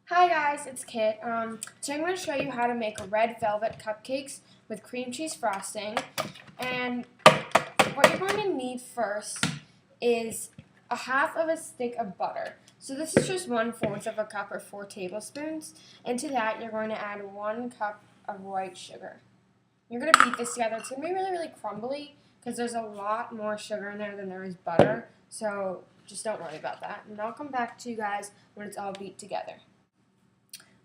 Hi guys, it's Kit. Today I'm going to show you how to make red velvet cupcakes with cream cheese frosting. And what you're going to need first is a half of a stick of butter. So this is just 1/4 of a cup or 4 tablespoons. Into that you're going to add 1 cup of white sugar. You're going to beat this together. It's going to be really, really crumbly because there's a lot more sugar in there than there is butter. So just don't worry about that. And I'll come back to you guys when it's all beat together.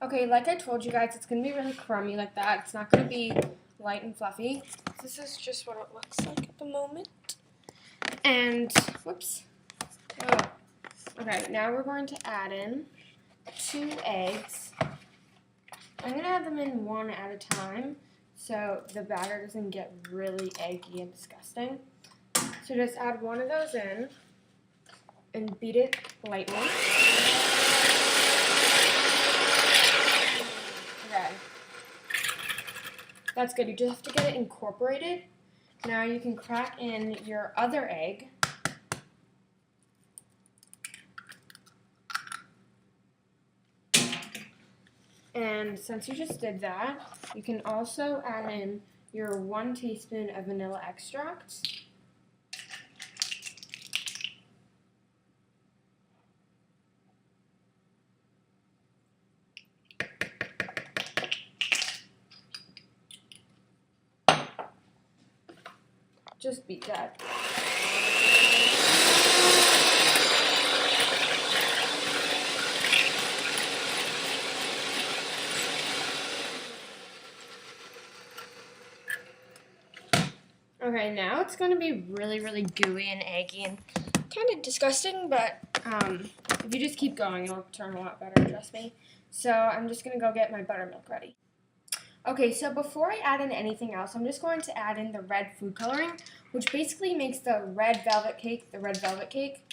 Okay, like I told you guys, it's going to be really crummy like that. It's not going to be light and fluffy. This is just what it looks like at the moment. And, whoops. Oh. Okay, now we're going to add in 2 eggs. I'm going to add them in one at a time so the batter doesn't get really eggy and disgusting. So just add one of those in and beat it lightly. Okay. That's good. You just have to get it incorporated. Now you can crack in your other egg. And since you just did that, you can also add in your 1 teaspoon of vanilla extract. Just beat that. Okay, now it's going to be really, really gooey and eggy and kind of disgusting, but if you just keep going, it'll turn a lot better, trust me. So I'm just going to go get my buttermilk ready. Okay, so before I add in anything else, I'm just going to add in the red food coloring, which basically makes the red velvet cake the red velvet cake.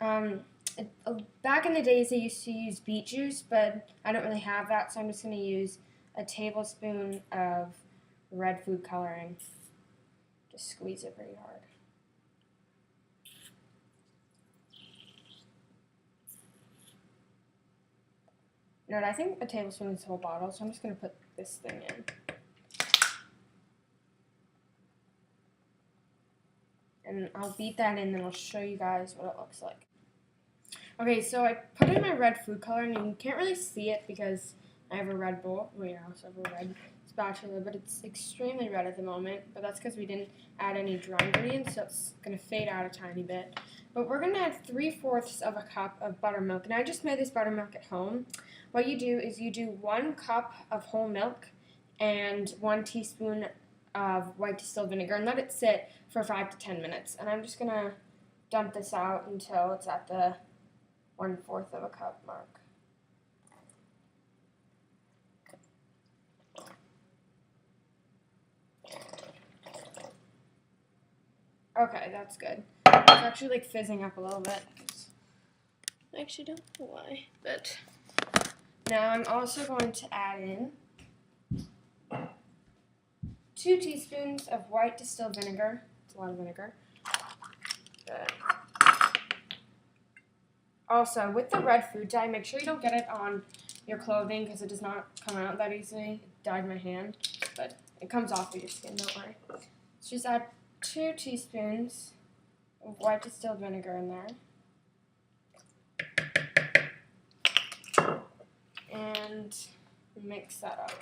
Back in the days, they used to use beet juice, but I don't really have that, so I'm just going to use a tablespoon of red food coloring. Just squeeze it pretty hard. No, I think a tablespoon is the whole bottle, so I'm just going to put this thing in. And I'll beat that in, and I'll show you guys what it looks like. Okay, so I put in my red food coloring, and you can't really see it because I have a red bowl. Wait, I also have a red spatula, but it's extremely red at the moment. But that's because we didn't add any dry ingredients, so it's going to fade out a tiny bit. But we're going to add 3/4 of a cup of buttermilk. And I just made this buttermilk at home. What you do is you do 1 cup of whole milk and 1 teaspoon of white distilled vinegar and let it sit for 5 to 10 minutes. And I'm just going to dump this out until it's at the 1/4 of a cup mark. Okay, that's good. It's actually like fizzing up a little bit. I actually don't know why, but now I'm also going to add in 2 teaspoons of white distilled vinegar. It's a lot of vinegar. Good. Also, with the red food dye, make sure you don't get it on your clothing because it does not come out that easily. It dyed my hand, but it comes off of your skin, don't worry. So just add 2 teaspoons of white distilled vinegar in there. And mix that up.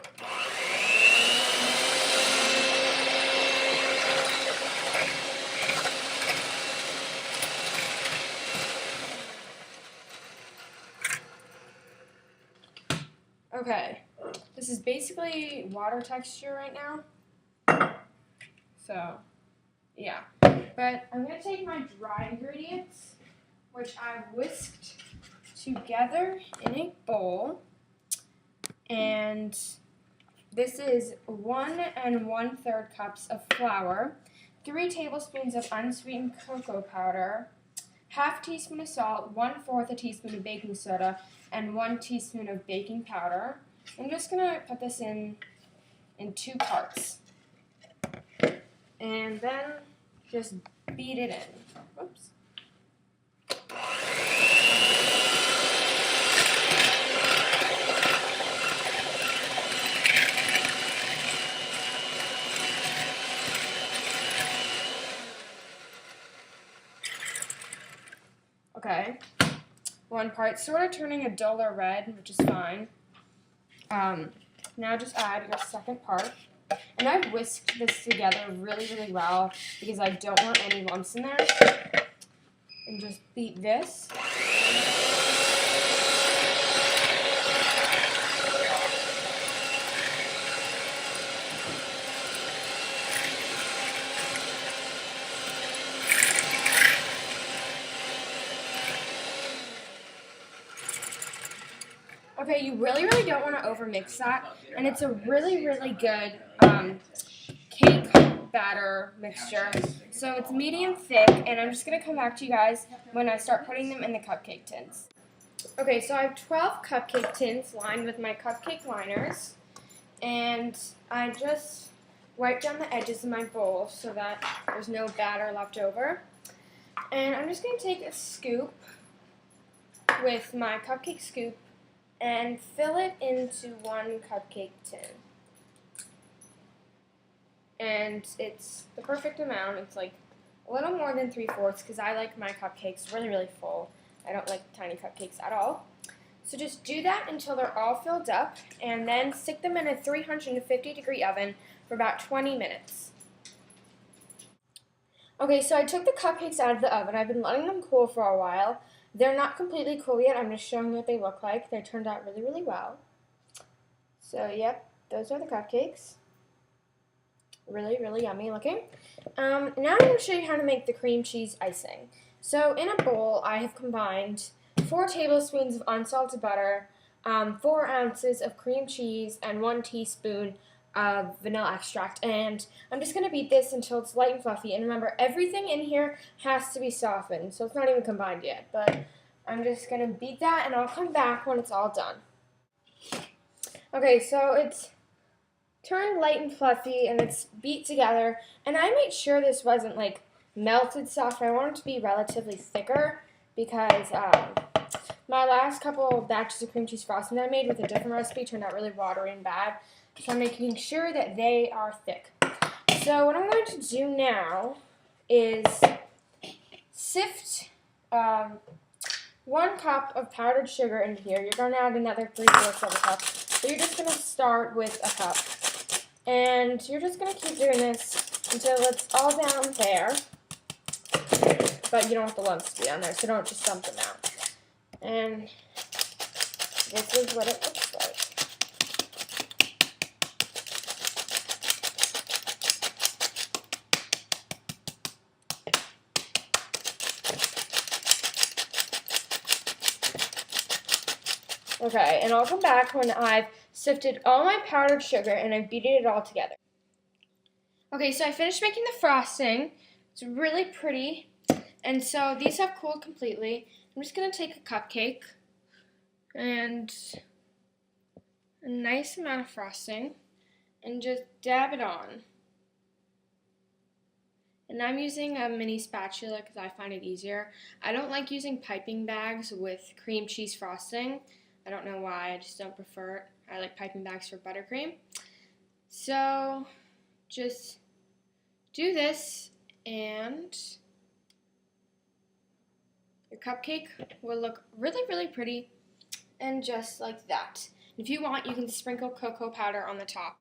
Okay, this is basically water texture right now. So, yeah. But I'm going to take my dry ingredients, which I've whisked together in a bowl. And this is 1 1/3 cups of flour, 3 tablespoons of unsweetened cocoa powder, ½ teaspoon of salt, 1/4 a teaspoon of baking soda, and 1 teaspoon of baking powder. I'm just going to put this in 2 parts. And then just beat it in. Oops. Okay. One part sort of turning a duller red, which is fine. Now just add your second part. And I've whisked this together really, really well because I don't want any lumps in there. And just beat this. Okay, you really, really don't want to overmix that, and it's a really, really good cake batter mixture. So it's medium thick, and I'm just going to come back to you guys when I start putting them in the cupcake tins. Okay, so I have 12 cupcake tins lined with my cupcake liners, and I just wipe down the edges of my bowl so that there's no batter left over. And I'm just going to take a scoop with my cupcake scoop and fill it into one cupcake tin. And it's the perfect amount. It's like a little more than 3/4 because I like my cupcakes really, really full. I don't like tiny cupcakes at all. So just do that until they're all filled up, and then stick them in a 350-degree oven for about 20 minutes. Okay, so I took the cupcakes out of the oven. I've been letting them cool for a while. They're not completely cool yet. I'm just showing you what they look like. They turned out really, really well. So, yep, those are the cupcakes. Really, really yummy looking. Now I'm going to show you how to make the cream cheese icing. So, in a bowl, I have combined 4 tablespoons of unsalted butter, 4 ounces of cream cheese, and 1 teaspoon of vanilla extract, and I'm just going to beat this until it's light and fluffy. And remember, everything in here has to be softened, so it's not even combined yet, but I'm just going to beat that, and I'll come back when it's all done. Okay, so it's turned light and fluffy, and it's beat together, and I made sure this wasn't like melted soft. I want it to be relatively thicker because my last couple batches of cream cheese frosting that I made with a different recipe turned out really watery and bad. So I'm making sure that they are thick. So what I'm going to do now is sift 1 cup of powdered sugar into here. You're going to add another 3/4 of a cup. So you're just going to start with a cup. And you're just going to keep doing this until it's all down there. But you don't want the lumps to be on there, so don't just dump them out. And this is what it looks like. Okay, and I'll come back when I've sifted all my powdered sugar and I've beaten it all together. Okay, so I finished making the frosting. It's really pretty. And so these have cooled completely. I'm just going to take a cupcake and a nice amount of frosting and just dab it on. And I'm using a mini spatula because I find it easier. I don't like using piping bags with cream cheese frosting. I don't know why, I just don't prefer it. I like piping bags for buttercream. So just do this and your cupcake will look really, really pretty and just like that. If you want, you can sprinkle cocoa powder on the top.